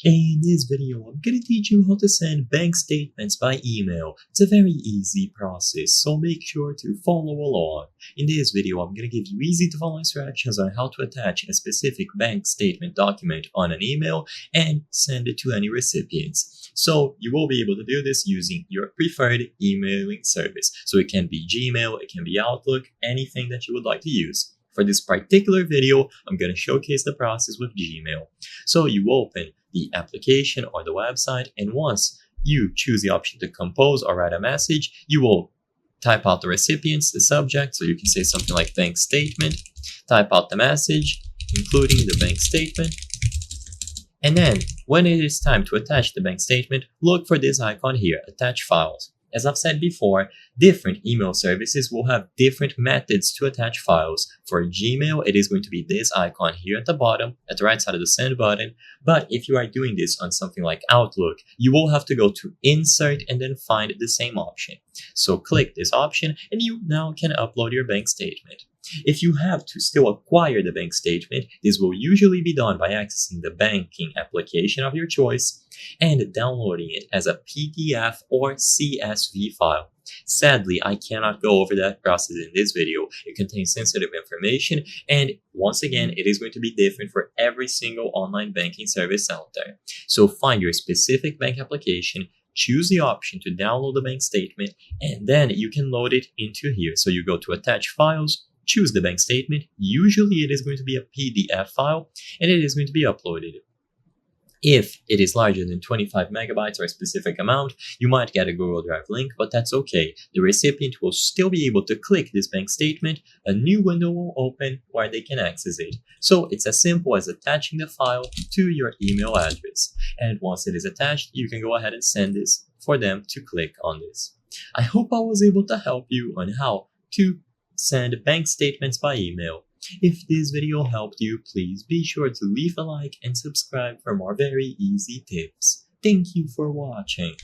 In this video, I'm gonna teach you how to send bank statements by email. It's a very easy process, so make sure to follow along. In this video, I'm gonna give you easy to follow instructions on how to attach a specific bank statement document on an email and send it to any recipients. So you will be able to do this using your preferred emailing service. So it can be Gmail, it can be Outlook, anything that you would like to use. For this particular video, I'm going to showcase the process with Gmail. So you open the application or the website, and once you choose the option to compose or write a message, you will type out the recipients, the subject, so you can say something like bank statement, type out the message, including the bank statement, and then when it is time to attach the bank statement, look for this icon here, attach files. As I've said before, different email services will have different methods to attach files. For Gmail, it is going to be this icon here at the bottom, at the right side of the send button. But if you are doing this on something like Outlook, you will have to go to Insert and then find the same option. So click this option and you now can upload your bank statement. If you have to still acquire the bank statement, this will usually be done by accessing the banking application of your choice and downloading it as a PDF or CSV file. Sadly, I cannot go over that process in this video. It contains sensitive information, and once again, it is going to be different for every single online banking service out there. So find your specific bank application, choose the option to download the bank statement, and then you can load it into here. So you go to Attach Files, choose the bank statement. Usually it is going to be a PDF file, and it is going to be uploaded. If it is larger than 25 megabytes or a specific amount, you might get a Google Drive link, but that's okay. The recipient will still be able to click this bank statement, a new window will open where they can access it. So it's as simple as attaching the file to your email address. And once it is attached, you can go ahead and send this for them to click on this. I hope I was able to help you on how to send bank statements by email. If this video helped you, please be sure to leave a like and subscribe for more very easy tips. Thank you for watching.